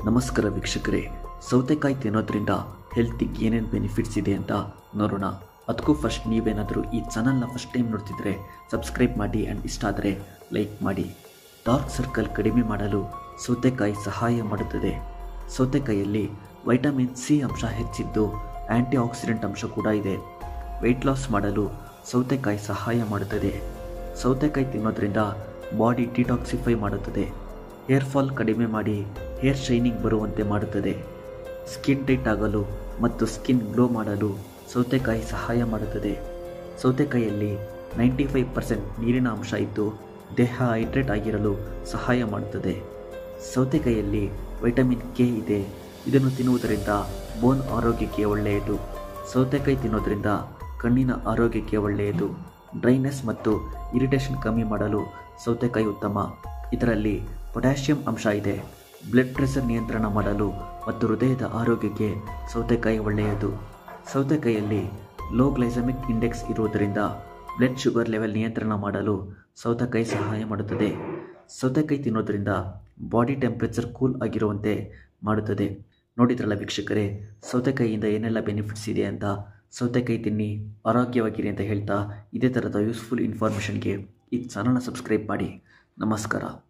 ನಮಸ್ಕಾರ ವೀಕ್ಷಕರೇ, ಸೌತೆಕಾಯಿ ತಿನ್ನೋದ್ರಿಂದ ಹೆಲ್ತಿಗೆ ಏನೇನು ಬೆನಿಫಿಟ್ಸ್ ಇದೆ ಅಂತ ನೋಡೋಣ. ಅದಕ್ಕೂ ಫಸ್ಟ್ ನೀವೇನಾದರೂ ಈ ಚಾನಲ್ನ ಫಸ್ಟ್ ಟೈಮ್ ನೋಡ್ತಿದ್ರೆ ಸಬ್ಸ್ಕ್ರೈಬ್ ಮಾಡಿ ಆ್ಯಂಡ್ ಇಷ್ಟ ಆದರೆ ಲೈಕ್ ಮಾಡಿ. ಡಾರ್ಕ್ ಸರ್ಕಲ್ ಕಡಿಮೆ ಮಾಡಲು ಸೌತೆಕಾಯಿ ಸಹಾಯ ಮಾಡುತ್ತದೆ. ಸೌತೆಕಾಯಿಯಲ್ಲಿ ವೈಟಮಿನ್ ಸಿ ಅಂಶ ಹೆಚ್ಚಿದ್ದು ಆ್ಯಂಟಿ ಆಕ್ಸಿಡೆಂಟ್ ಅಂಶ ಕೂಡ ಇದೆ. ವೆಯ್ಟ್ ಲಾಸ್ ಮಾಡಲು ಸೌತೆಕಾಯಿ ಸಹಾಯ ಮಾಡುತ್ತದೆ. ಸೌತೆಕಾಯಿ ತಿನ್ನೋದ್ರಿಂದ ಬಾಡಿ ಡಿಟಾಕ್ಸಿಫೈ ಮಾಡುತ್ತದೆ. ಹೇರ್ ಫಾಲ್ ಕಡಿಮೆ ಮಾಡಿ ಹೇರ್ ಶೈನಿಂಗ್ ಬರುವಂತೆ ಮಾಡುತ್ತದೆ. ಸ್ಕಿನ್ ಟೈಟ್ ಆಗಲು ಮತ್ತು ಸ್ಕಿನ್ ಗ್ಲೋ ಮಾಡಲು ಸೌತೆಕಾಯಿ ಸಹಾಯ ಮಾಡುತ್ತದೆ. ಸೌತೆಕಾಯಿಯಲ್ಲಿ 95% ನೀರಿನ ಅಂಶ ಇದ್ದು ದೇಹ ಹೈಡ್ರೇಟ್ ಆಗಿರಲು ಸಹಾಯ ಮಾಡುತ್ತದೆ. ಸೌತೆಕಾಯಿಯಲ್ಲಿ ವಿಟಮಿನ್ ಕೆ ಇದೆ. ಇದನ್ನು ತಿನ್ನುವುದರಿಂದ ಬೋನ್ ಆರೋಗ್ಯಕ್ಕೆ ಒಳ್ಳೆಯದು. ಸೌತೆಕಾಯಿ ತಿನ್ನೋದ್ರಿಂದ ಕಣ್ಣಿನ ಆರೋಗ್ಯಕ್ಕೆ ಒಳ್ಳೆಯದು. ಡ್ರೈನೆಸ್ ಮತ್ತು ಇರಿಟೇಷನ್ ಕಮ್ಮಿ ಮಾಡಲು ಸೌತೆಕಾಯಿ ಉತ್ತಮ. ಇದರಲ್ಲಿ ಪೊಟ್ಯಾಷಿಯಂ ಅಂಶ ಇದೆ. ಬ್ಲಡ್ ಪ್ರೆಷರ್ ನಿಯಂತ್ರಣ ಮಾಡಲು ಮತ್ತು ಹೃದಯದ ಆರೋಗ್ಯಕ್ಕೆ ಸೌತೆಕಾಯಿ ಒಳ್ಳೆಯದು. ಸೌತೆಕಾಯಿಯಲ್ಲಿ ಲೋ ಗ್ಲೈಸೆಮಿಕ್ ಇಂಡೆಕ್ಸ್ ಇರುವುದರಿಂದ ಬ್ಲಡ್ ಶುಗರ್ ಲೆವೆಲ್ ನಿಯಂತ್ರಣ ಮಾಡಲು ಸೌತೆಕಾಯಿ ಸಹಾಯ ಮಾಡುತ್ತದೆ. ಸೌತೆಕಾಯಿ ತಿನ್ನೋದ್ರಿಂದ ಬಾಡಿ ಟೆಂಪ್ರೇಚರ್ ಕೂಲ್ ಆಗಿರುವಂತೆ ಮಾಡುತ್ತದೆ. ನೋಡಿದ್ರಲ್ಲ ವೀಕ್ಷಕರೇ, ಸೌತೆಕಾಯಿಯಿಂದ ಏನೆಲ್ಲ ಬೆನಿಫಿಟ್ಸ್ ಇದೆ ಅಂತ. ಸೌತೆಕಾಯಿ ತಿನ್ನಿ, ಆರೋಗ್ಯವಾಗಿರಿ ಅಂತ ಹೇಳ್ತಾ ಇದೇ ಥರದ ಯೂಸ್ಫುಲ್ ಇನ್ಫಾರ್ಮೇಷನ್ಗೆ ಈ ಚಾನಲ್ನ ಸಬ್ಸ್ಕ್ರೈಬ್ ಮಾಡಿ. ನಮಸ್ಕಾರ.